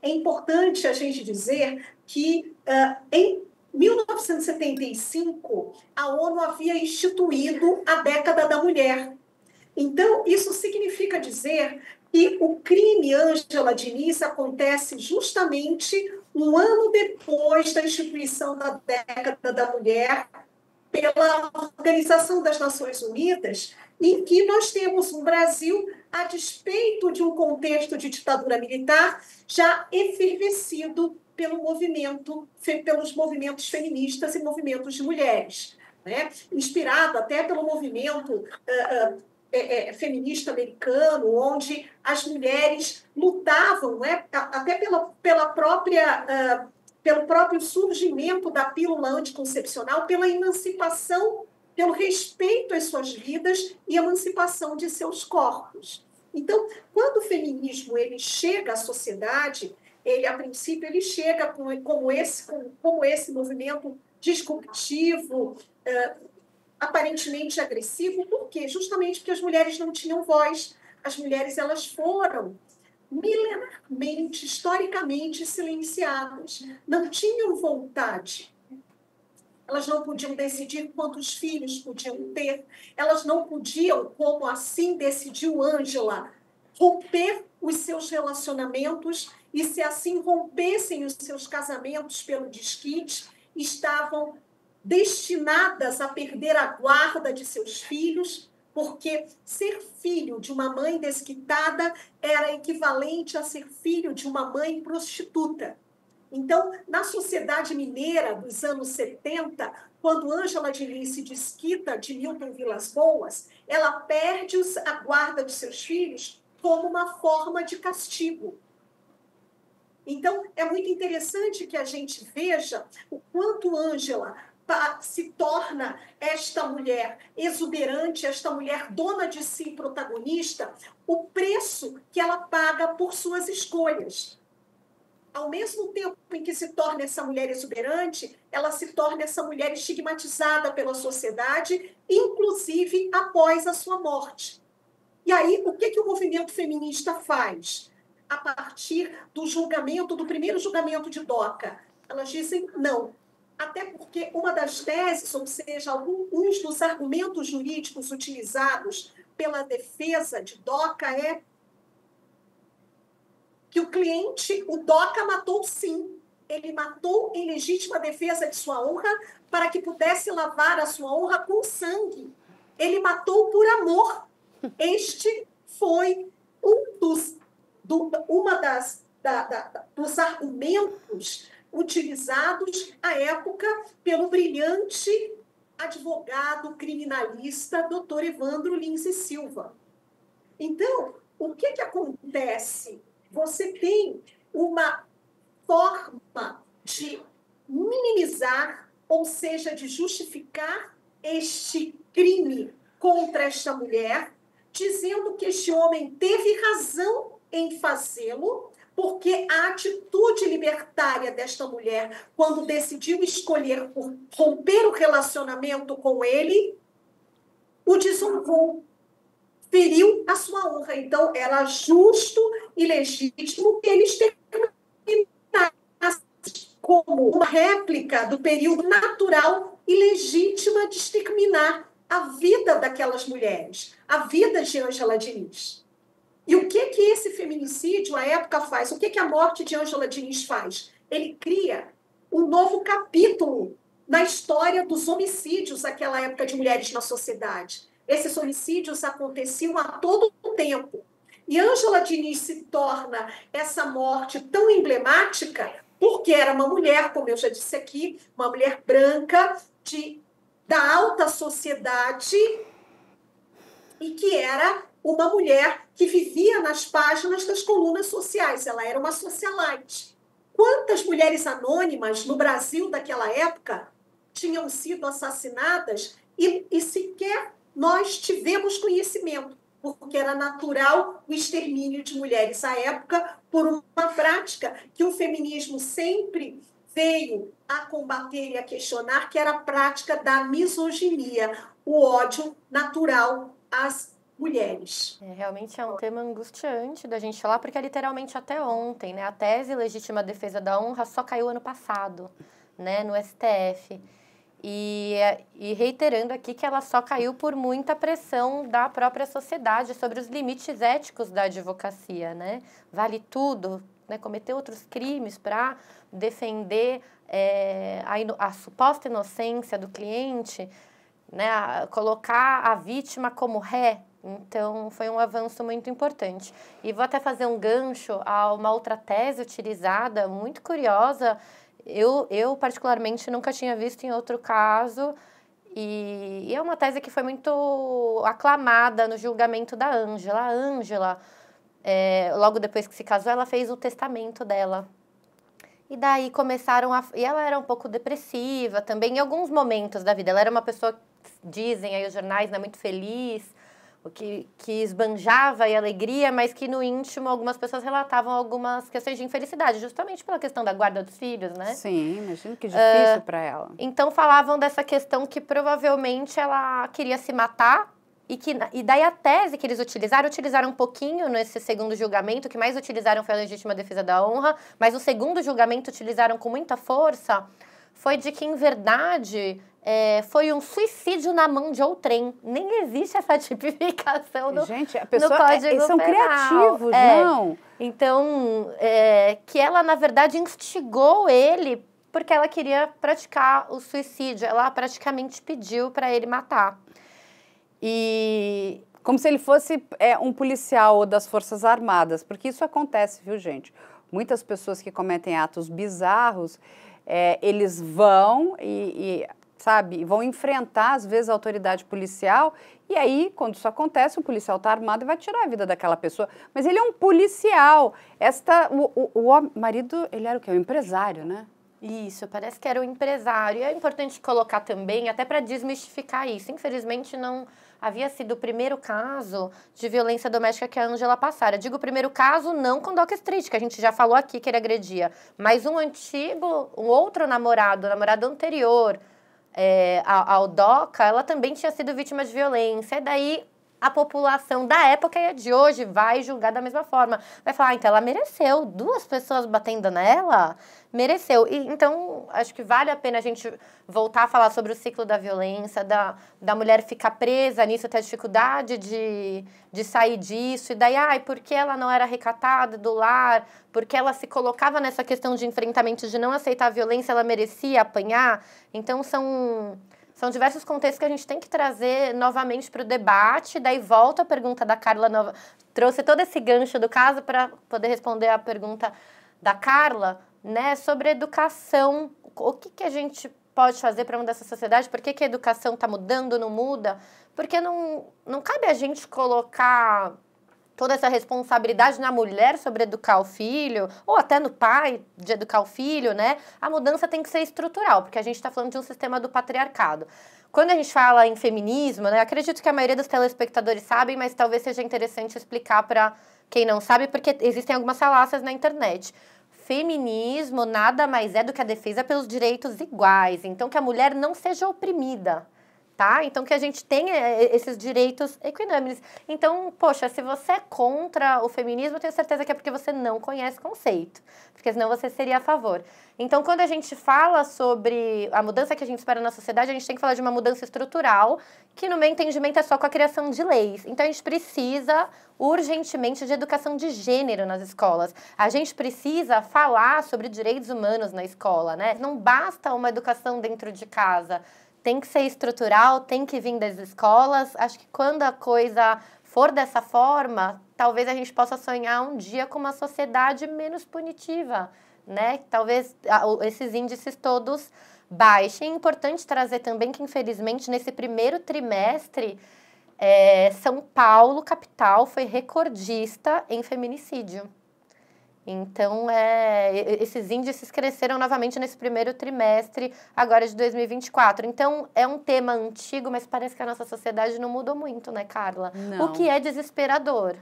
é importante a gente dizer que, em 1975, a ONU havia instituído a década da mulher. Então, isso significa dizer que o crime Ângela Diniz acontece justamente um ano depois da instituição da década da mulher pela Organização das Nações Unidas, em que nós temos um Brasil, a despeito de um contexto de ditadura militar, já efervescido pelos movimentos feministas e movimentos de mulheres, né? Inspirado até pelo movimento feminista americano, onde as mulheres lutavam, né, até pelo próprio surgimento da pílula anticoncepcional, pela emancipação, pelo respeito às suas vidas e emancipação de seus corpos. Então, quando o feminismo ele chega à sociedade, a princípio, ele chega como esse movimento disruptivo, aparentemente agressivo. Por quê? Justamente porque as mulheres não tinham voz. As mulheres elas foram milenarmente, historicamente silenciadas. Não tinham vontade. Elas não podiam decidir quantos filhos podiam ter. Elas não podiam, como assim decidiu Ângela, romper os seus relacionamentos, e se assim rompessem os seus casamentos pelo desquite, estavam destinadas a perder a guarda de seus filhos, porque ser filho de uma mãe desquitada era equivalente a ser filho de uma mãe prostituta. Então, na sociedade mineira dos anos 70, quando Ângela Diniz se desquita de Milton Vilas Boas, ela perde a guarda de seus filhos como uma forma de castigo. Então, é muito interessante que a gente veja o quanto Ângela se torna esta mulher exuberante, esta mulher dona de si, protagonista, o preço que ela paga por suas escolhas. Ao mesmo tempo em que se torna essa mulher exuberante, ela se torna essa mulher estigmatizada pela sociedade, inclusive após a sua morte. E aí, o que o movimento feminista faz? A partir do primeiro julgamento de Doca, elas dizem não. Até porque uma das teses, ou seja, alguns dos argumentos jurídicos utilizados pela defesa de Doca é que o Doca matou sim. Ele matou em legítima defesa de sua honra para que pudesse lavar a sua honra com sangue. Ele matou por amor. Este foi dos argumentos utilizados à época pelo brilhante advogado criminalista Dr. Evandro Lins e Silva. Então, o que acontece? Você tem uma forma de minimizar, ou seja, de justificar este crime contra esta mulher, dizendo que este homem teve razão em fazê-lo, porque a atitude libertária desta mulher, quando decidiu escolher por romper o relacionamento com ele, o desonrou, feriu a sua honra. Então, era justo e legítimo que ele exterminasse como uma réplica do período natural e legítima de exterminar a vida daquelas mulheres, a vida de Ângela Diniz. E o que esse feminicídio, à época, faz? O que a morte de Ângela Diniz faz? Ele cria um novo capítulo na história dos homicídios naquela época de mulheres na sociedade. Esses homicídios aconteciam a todo o tempo. E Ângela Diniz se torna essa morte tão emblemática porque era uma mulher, como eu já disse aqui, uma mulher branca da alta sociedade e que era uma mulher que vivia nas páginas das colunas sociais. Ela era uma socialite. Quantas mulheres anônimas no Brasil daquela época tinham sido assassinadas e sequer nós tivemos conhecimento, porque era natural o extermínio de mulheres à época por uma prática que o feminismo sempre veio a combater e a questionar, que era a prática da misoginia, o ódio natural às mulheres. Realmente é um tema angustiante da gente falar, porque é literalmente até ontem, né? A tese legítima defesa da honra só caiu ano passado, né, no STF. E reiterando aqui que ela só caiu por muita pressão da própria sociedade sobre os limites éticos da advocacia, né? Vale tudo, né? Cometer outros crimes para defender a suposta inocência do cliente, né? Colocar a vítima como ré. Então, foi um avanço muito importante. E vou até fazer um gancho a uma outra tese utilizada, muito curiosa. Eu particularmente, nunca tinha visto em outro caso. E é uma tese que foi muito aclamada no julgamento da Ângela. A Ângela, logo depois que se casou, ela fez o testamento dela. E daí começaram a... E ela era um pouco depressiva também, em alguns momentos da vida. Ela era uma pessoa, dizem aí os jornais, né, muito feliz, que esbanjava aí alegria, mas que no íntimo algumas pessoas relatavam algumas questões de infelicidade, justamente pela questão da guarda dos filhos, né? Sim, imagino que difícil para ela. Então falavam dessa questão que provavelmente ela queria se matar, e daí a tese que eles utilizaram um pouquinho nesse segundo julgamento, o que mais utilizaram foi a legítima defesa da honra, mas o segundo julgamento utilizaram com muita força, foi de que, em verdade, foi um suicídio na mão de outrem. Nem existe essa tipificação no, gente, a pessoa, no Código eles são Penal. criativos, não? Então, que ela, na verdade, instigou ele porque ela queria praticar o suicídio. Ela praticamente pediu para ele matar. E... Como se ele fosse um policial das Forças Armadas, porque isso acontece, viu, gente? Muitas pessoas que cometem atos bizarros, eles vão sabe, vão enfrentar, às vezes, a autoridade policial, e aí, quando isso acontece, o policial está armado e vai tirar a vida daquela pessoa. Mas ele é um policial. O marido, ele era o quê? Um empresário, né? Isso, parece que era um empresário. E é importante colocar também, até para desmistificar isso. Infelizmente, não havia sido o primeiro caso de violência doméstica que a Ângela passara. Digo primeiro caso, não com Doca Street, que a gente já falou aqui que ele agredia, mas um outro namorado anterior ao Doca, ela também tinha sido vítima de violência. E daí a população da época e a de hoje vai julgar da mesma forma. Vai falar, então ela mereceu, 2 pessoas batendo nela, mereceu. E, então, acho que vale a pena a gente voltar a falar sobre o ciclo da violência, da mulher ficar presa nisso, ter dificuldade de sair disso. E daí, por que ela não era recatada do lar? Porque ela se colocava nessa questão de enfrentamento, de não aceitar a violência, ela merecia apanhar. Então, são diversos contextos que a gente tem que trazer novamente para o debate. Daí volta a pergunta da Carla, trouxe todo esse gancho do caso para poder responder a pergunta da Carla, né, sobre educação. O que a gente pode fazer para mudar essa sociedade? Por que a educação está mudando, não muda? Porque não cabe a gente colocar toda essa responsabilidade na mulher sobre educar o filho, ou até no pai de educar o filho, né? A mudança tem que ser estrutural, porque a gente está falando de um sistema do patriarcado. Quando a gente fala em feminismo, né, acredito que a maioria dos telespectadores sabem, mas talvez seja interessante explicar para quem não sabe, porque existem algumas falácias na internet. Feminismo nada mais é do que a defesa pelos direitos iguais, então que a mulher não seja oprimida. Tá? Então, que a gente tenha esses direitos equinâmes. Então, poxa, se você é contra o feminismo, eu tenho certeza que é porque você não conhece o conceito. Porque senão você seria a favor. Então, quando a gente fala sobre a mudança que a gente espera na sociedade, a gente tem que falar de uma mudança estrutural, que no meu entendimento é só com a criação de leis. Então, a gente precisa urgentemente de educação de gênero nas escolas. A gente precisa falar sobre direitos humanos na escola, né? Não basta uma educação dentro de casa. Tem que ser estrutural, tem que vir das escolas. Acho que quando a coisa for dessa forma, talvez a gente possa sonhar um dia com uma sociedade menos punitiva, né? Talvez esses índices todos baixem. É importante trazer também que, infelizmente, nesse primeiro trimestre, São Paulo, capital, foi recordista em feminicídio. Então, esses índices cresceram novamente nesse primeiro trimestre, agora de 2024. Então, é um tema antigo, mas parece que a nossa sociedade não mudou muito, né, Carla? Não. O que é desesperador.